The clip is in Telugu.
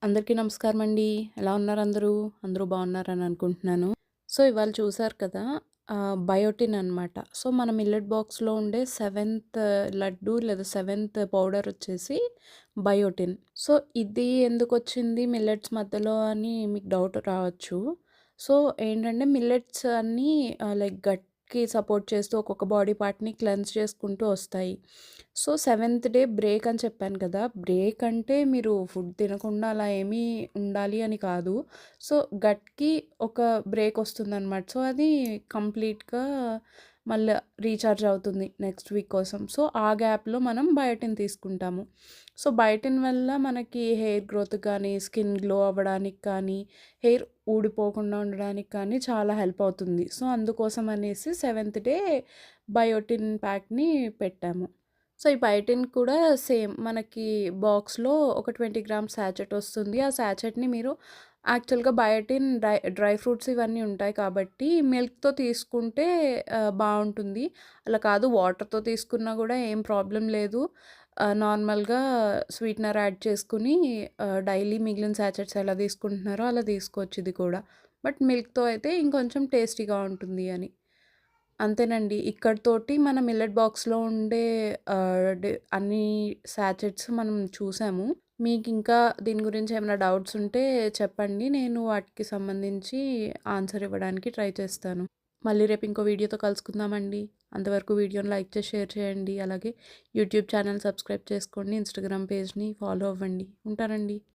అందరికీ నమస్కారం అండి. ఎలా ఉన్నారు అందరూ? అందరూ బాగున్నారని అనుకుంటున్నాను. సో, ఇవాళ చూసారు కదా! బయోటిన్ అనమాట. సో, మన మిల్లెట్ బాక్స్‌లో ఉండే సెవెంత్ లడ్డు లేదా సెవెంత్ పౌడర్ వచ్చేసి బయోటిన్. సో, ఇది ఎందుకొచ్చింది మిల్లెట్స్ మధ్యలో అని మీకు డౌట్ రావచ్చు. సో, ఏంటంటే మిల్లెట్స్ అన్నీ లైక్ గట్‌కి సపోర్ట్ చేస్తూ ఒక్కొక్క బాడీ పార్ట్‌ని క్లెన్స్ చేసుకుంటూ వస్తాయి. సో, సెవెంత్ డే బ్రేక్ అని చెప్పాను కదా! బ్రేక్ అంటే మీరు ఫుడ్ తినకుండా అలా ఏమీ ఉండాలి అని కాదు. సో, గట్‌కి ఒక బ్రేక్ వస్తుందనమాట. సో, అది కంప్లీట్‌గా మళ్ళా రీచార్జ్ అవుతుంది నెక్స్ట్ వీక్ కోసం. సో, ఆ గ్యాప్‌లో మనం బయోటిన్ తీసుకుంటాము. సో, బయోటిన్ వల్ల మనకి హెయిర్ గ్రోత్ కానీ, స్కిన్ గ్లో అవ్వడానికి కానీ, హెయిర్ ఊడిపోకుండా ఉండడానికి కానీ చాలా హెల్ప్ అవుతుంది. సో, అందుకోసం అనేసి సెవెంత్ డే బయోటిన్ ప్యాక్‌ని పెట్టాము. సో, ఈ బయోటిన్ కూడా సేమ్ మనకి బాక్స్‌లో ఒక 20 గ్రామ్స్ సాచెట్ వస్తుంది. ఆ సాచెట్‌ని మీరు యాక్చువల్‌గా బయోటిన్ డ్రై ఫ్రూట్స్ ఇవన్నీ ఉంటాయి కాబట్టి మిల్క్‌తో తీసుకుంటే బావుంటుంది. అలా కాదు వాటర్‌తో తీసుకున్నా కూడా ఏం ప్రాబ్లమ్ లేదు. నార్మల్‌గా స్వీట్‌నర్ యాడ్ చేసుకొని డైలీ మిగిలిన సాచెట్స్ ఎలా తీసుకుంటున్నారో అలా తీసుకోవచ్చు ఇది కూడా. బట్ మిల్క్‌తో అయితే ఇంకొంచెం టేస్టీగా ఉంటుంది అని. అంతేనండి. ఇక్కడితోటి మన మిల్లెట్ బాక్స్‌లో ఉండే అన్ని సాచెట్స్ మనం చూసాము. మీకింకా దీని గురించి ఏమైనా డౌట్స్ ఉంటే చెప్పండి. నేను వాటికి సంబంధించి ఆన్సర్ ఇవ్వడానికి ట్రై చేస్తాను. మళ్ళీ రేపు ఇంకో వీడియోతో కలుసుకుందామండి. అంతవరకు వీడియోని లైక్ చేసి, షేర్ చేయండి. అలాగే యూట్యూబ్ ఛానల్ సబ్స్క్రైబ్ చేసుకోండి. ఇన్‌స్టాగ్రామ్ పేజ్‌ని ఫాలో అవ్వండి. ఉంటానండి.